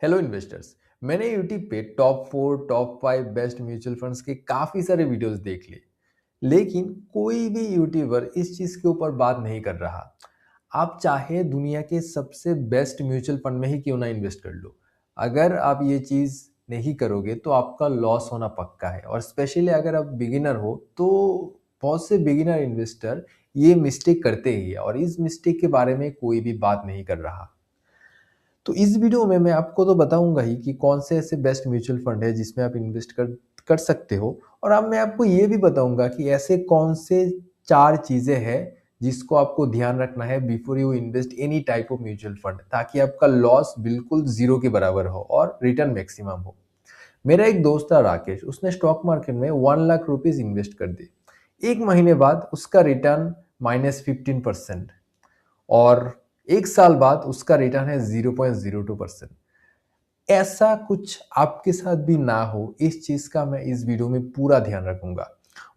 Hello investors. मैंने YouTube पे top 4 top 5 best mutual funds के काफ़ी सारे वीडियोस देख लिए, लेकिन कोई भी यूट्यूबर इस चीज़ के ऊपर बात नहीं कर रहा। आप चाहे दुनिया के सबसे बेस्ट म्यूचुअल फंड में ही क्यों ना इन्वेस्ट कर लो, अगर आप ये चीज़ नहीं करोगे तो आपका लॉस होना पक्का है। और स्पेशली अगर आप बिगिनर हो तो बहुत से बिगिनर इन्वेस्टर ये मिस्टेक करते ही है और इस मिस्टेक के बारे में कोई भी बात नहीं कर रहा। तो इस वीडियो में मैं आपको तो बताऊंगा ही कि कौन से ऐसे बेस्ट म्यूचुअल फंड है जिसमें आप इन्वेस्ट कर कर सकते हो। और अब मैं आपको ये भी बताऊंगा कि ऐसे कौन से 4 चीज़ें हैं जिसको आपको ध्यान रखना है before you invest any type of mutual fund, ताकि आपका लॉस बिल्कुल जीरो के बराबर हो और रिटर्न मैक्सिमम हो। मेरा एक दोस्त था राकेश, उसने स्टॉक मार्केट में 1 लाख रुपीज इन्वेस्ट कर दी। एक महीने बाद उसका रिटर्न -15%, और एक साल बाद उसका रिटर्न है 0.02%। ऐसा कुछ आपके साथ भी ना हो, इस चीज का मैं इस वीडियो में पूरा ध्यान रखूंगा।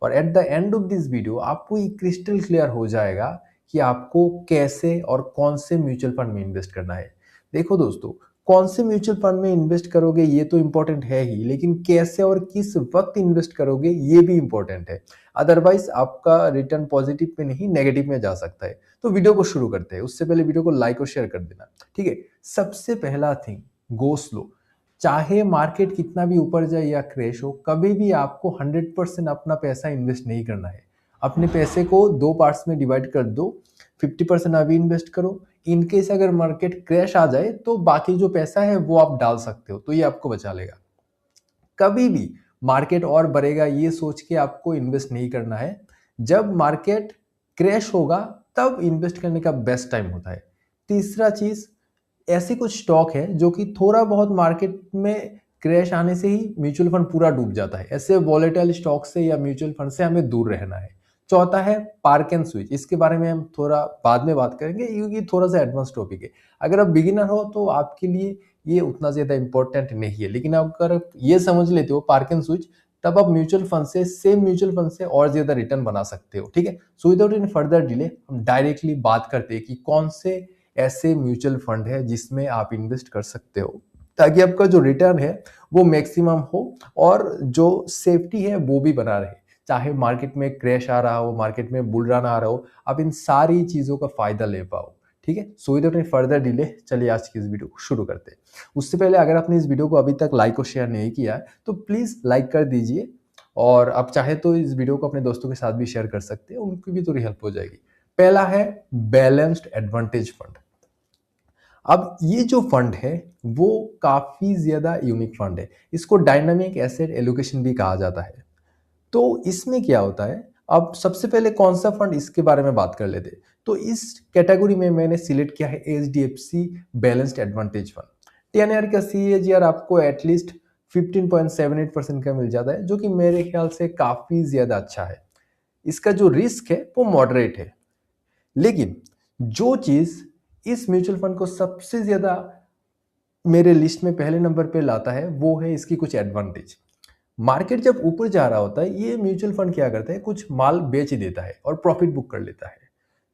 और at the end of this video आपको ये क्रिस्टल क्लियर हो जाएगा कि आपको कैसे और कौन से म्यूचुअल फंड में इन्वेस्ट करना है। देखो दोस्तों, कौन से म्यूचुअल फंड में इन्वेस्ट करोगे ये तो इंपॉर्टेंट है ही, लेकिन कैसे और किस वक्त इन्वेस्ट करोगे ये भी इंपॉर्टेंट है। अदरवाइज आपका रिटर्न पॉजिटिव में नहीं नेगेटिव में जा सकता है। तो वीडियो को शुरू करते हैं, उससे पहले वीडियो को लाइक और शेयर कर देना, ठीक है। सबसे पहला थिंग, गो स्लो। चाहे मार्केट कितना भी ऊपर जाए या क्रैश हो, कभी भी आपको 100% अपना पैसा इन्वेस्ट नहीं करना है। अपने पैसे को 2 पार्ट्स में डिवाइड कर दो। 50% अभी इन्वेस्ट करो, इनकेस अगर मार्केट क्रैश आ जाए तो बाकी जो पैसा है वो आप डाल सकते हो, तो ये आपको बचा लेगा। कभी भी मार्केट और बढ़ेगा ये सोच के आपको इन्वेस्ट नहीं करना है। जब मार्केट क्रैश होगा तब इन्वेस्ट करने का बेस्ट टाइम होता है। तीसरा चीज, ऐसे कुछ स्टॉक है जो कि थोड़ा बहुत मार्केट में क्रैश आने से ही म्यूचुअल फंड पूरा डूब जाता है। ऐसे वॉलेटाइल स्टॉक से या म्यूचुअल फंड से हमें दूर रहना है। चौथा है पार्क एंड स्विच। इसके बारे में हम थोड़ा बाद में बात करेंगे क्योंकि थोड़ा सा एडवांस टॉपिक है। अगर आप बिगिनर हो तो आपके लिए ये उतना ज्यादा इंपॉर्टेंट नहीं है, लेकिन अगर आप ये समझ लेते हो पार्क एंड स्विच, तब आप म्यूचुअल फंड से, सेम म्यूचुअल फंड से और ज्यादा रिटर्न बना सकते हो, ठीक है। So without any further delay हम डायरेक्टली बात करते हैं कि कौन से ऐसे म्यूचुअल फंड है जिसमें आप इन्वेस्ट कर सकते हो, ताकि आपका जो रिटर्न है वो मैक्सिमम हो और जो सेफ्टी है वो भी बना रहे। चाहे मार्केट में क्रैश आ रहा हो, मार्केट में बुल रन आ रहा हो, आप इन सारी चीजों का फायदा ले पाओ, ठीक है। So without any further delay चलिए आज की इस वीडियो को शुरू करते हैं। उससे पहले अगर आपने इस वीडियो को अभी तक लाइक और शेयर नहीं किया है तो प्लीज लाइक कर दीजिए, और आप चाहे तो इस वीडियो को अपने दोस्तों के साथ भी शेयर कर सकते हैं, उनकी भी थोड़ी हेल्प हो जाएगी। पहला है बैलेंस्ड एडवांटेज फंड। अब ये जो फंड है वो काफी ज्यादा यूनिक फंड है। इसको डायनामिक एसेट एलोकेशन भी कहा जाता है। तो इसमें क्या होता है, अब सबसे पहले कौन सा फंड, इसके बारे में बात कर लेते हैं। तो इस कैटेगरी में मैंने सिलेक्ट किया है HDFC balanced advantage fund. 10 year का CAGR आपको एटलीस्ट 15.78% का मिल जाता है, जो कि मेरे ख्याल से काफी ज्यादा अच्छा है। इसका जो रिस्क है वो मॉडरेट है। लेकिन जो चीज इस म्यूचुअल फंड को सबसे ज्यादा मेरे लिस्ट में पहले नंबर पे लाता है वो है इसकी कुछ एडवांटेज। मार्केट जब ऊपर जा रहा होता है ये म्यूचुअल फंड क्या करता है, कुछ माल बेच देता है और प्रॉफिट बुक कर लेता है।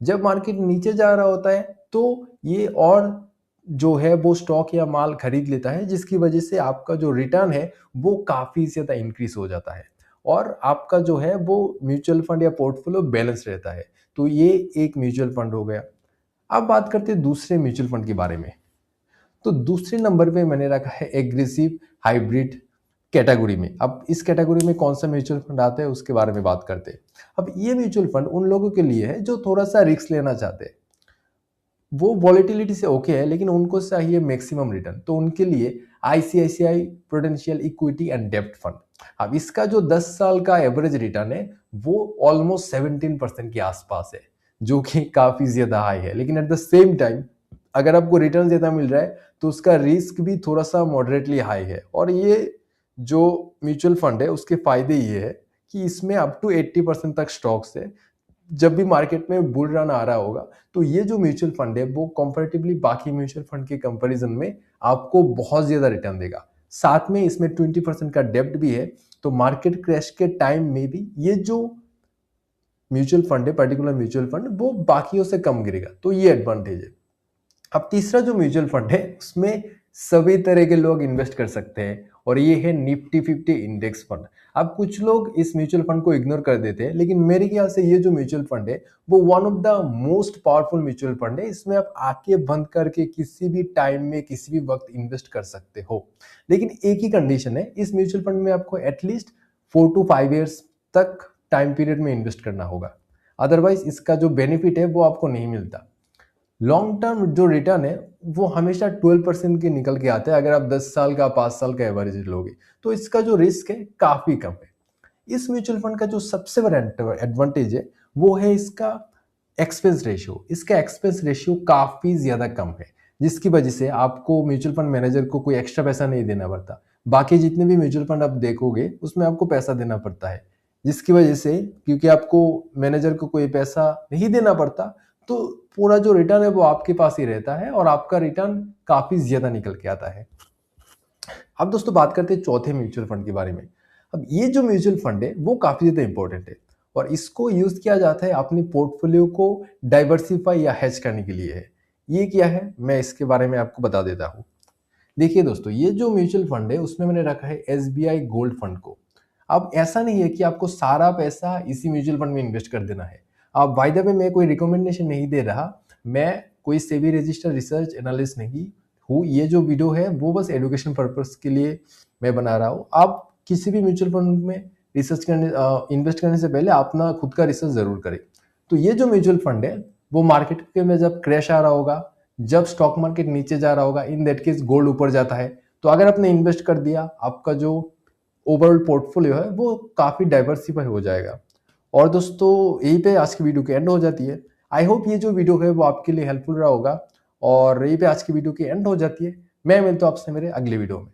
जब मार्केट नीचे जा रहा होता है तो ये और जो है वो स्टॉक या माल खरीद लेता है, जिसकी वजह से आपका जो रिटर्न है वो काफी ज्यादा इंक्रीज हो जाता है और आपका जो है वो म्यूचुअल फंड या पोर्टफोलियो बैलेंस रहता है। तो ये एक म्यूचुअल फंड हो गया। अब बात करते हैं दूसरे म्यूचुअल फंड के बारे में। तो दूसरे नंबर पे मैंने रखा है एग्रेसिव हाइब्रिड कैटेगरी में। अब इस कैटेगरी में कौन सा म्यूचुअल फंड आता है उसके बारे में बात करते हैं। अब ये म्यूचुअल फंड उन लोगों के लिए है जो थोड़ा सा रिस्क लेना चाहते हैं। वो वॉलेटिलिटी से ओके है लेकिन उनको चाहिए मैक्सिमम रिटर्न, तो उनके लिए ICICI प्रूडेंशियल इक्विटी एंड डेब्ट फंड। अब इसका जो 10 साल का एवरेज रिटर्न है वो ऑलमोस्ट 17% के आसपास है, जो कि काफी ज्यादा हाई है। लेकिन एट द सेम टाइम अगर आपको रिटर्न ज्यादा मिल रहा है तो उसका रिस्क भी थोड़ा सा मॉडरेटली हाई है। और ये जो म्यूचुअल फंड है उसके फायदे ये है कि इसमें अप टू 80% तक स्टॉक्स है। जब भी मार्केट में बुल रन आ रहा होगा तो ये जो म्यूचुअल फंड है वो कंपैरेटिवली बाकी म्यूचुअल फंड के कंपैरिजन में आपको बहुत ज्यादा रिटर्न देगा। साथ में इसमें 20% का डेब्ट भी है, तो मार्केट क्रैश के टाइम में भी ये जो म्यूचुअल फंड है, पर्टिकुलर म्यूचुअल फंड, वो बाकियों से कम गिरेगा, तो ये एडवांटेज है। अब तीसरा जो म्यूचुअल फंड है उसमें सभी तरह के लोग इन्वेस्ट कर सकते हैं और ये है निफ्टी 50 इंडेक्स फंड। अब कुछ लोग इस म्यूचुअल फंड को इग्नोर कर देते हैं, लेकिन मेरे ख्याल से ये जो म्यूचुअल फंड है वो one of the most powerful mutual fund है। इसमें आप आंखें बंद करके किसी भी टाइम में किसी भी वक्त इन्वेस्ट कर सकते हो। लेकिन एक ही कंडीशन है, इस म्यूचुअल फंड में आपको एटलीस्ट 4 to 5 years तक टाइम पीरियड में इन्वेस्ट करना होगा, अदरवाइज इसका जो बेनिफिट है वो आपको नहीं मिलता। लॉन्ग टर्म जो रिटर्न है वो हमेशा 12% के निकल के आता है अगर आप 10 साल का 5 साल का एवरेज लोगे, तो इसका जो रिस्क है काफी कम है। इस म्यूचुअल फंड का जो सबसे बड़ा एडवांटेज है वो है इसका एक्सपेंस रेशियो। इसका एक्सपेंस रेशियो काफी ज्यादा कम है, जिसकी वजह से आपको म्यूचुअल फंड मैनेजर को कोई एक्स्ट्रा पैसा नहीं देना पड़ता। बाकी जितने भी म्यूचुअल फंड आप देखोगे उसमें आपको पैसा देना पड़ता है, जिसकी वजह से क्योंकि आपको मैनेजर को कोई पैसा नहीं देना पड़ता, तो पूरा जो रिटर्न है वो आपके पास ही रहता है और आपका रिटर्न काफी ज्यादा निकल के आता है। अब दोस्तों बात करते हैं चौथे म्यूचुअल फंड के बारे में। अब ये जो म्यूचुअल फंड है वो काफी ज्यादा इंपॉर्टेंट है और इसको यूज किया जाता है अपनी पोर्टफोलियो को डाइवर्सिफाई या हेज करने के लिए है। ये क्या है मैं इसके बारे में आपको बता देता हूँ। देखिए दोस्तों, ये जो म्यूचुअल फंड है उसमें मैंने रखा है SBI गोल्ड फंड को। अब ऐसा नहीं है कि आपको सारा पैसा इसी म्यूचुअल फंड में इन्वेस्ट कर देना है। अब बाय द वे मैं कोई रिकमेंडेशन नहीं दे रहा, मैं कोई सेबी रजिस्टर्ड रिसर्च एनालिस्ट नहीं हूँ। ये जो वीडियो है वो बस एजुकेशन पर्पस के लिए मैं बना रहा हूँ। आप किसी भी म्यूचुअल फंड में रिसर्च करने इन्वेस्ट करने से पहले अपना खुद का रिसर्च जरूर करें। तो ये जो म्यूचुअल फंड है वो मार्केट के में जब क्रैश आ रहा होगा, जब स्टॉक मार्केट नीचे जा रहा होगा, इन दैट केस गोल्ड ऊपर जाता है, तो अगर आपने इन्वेस्ट कर दिया, आपका जो ओवरऑल पोर्टफोलियो है वो काफी डाइवर्सिफाई हो जाएगा। और दोस्तों यही पे आज की वीडियो की एंड हो जाती है। आई होप ये जो वीडियो है वो आपके लिए हेल्पफुल रहा होगा और यही पे आज की वीडियो की एंड हो जाती है। मैं मिलता हूं आपसे मेरे अगले वीडियो में।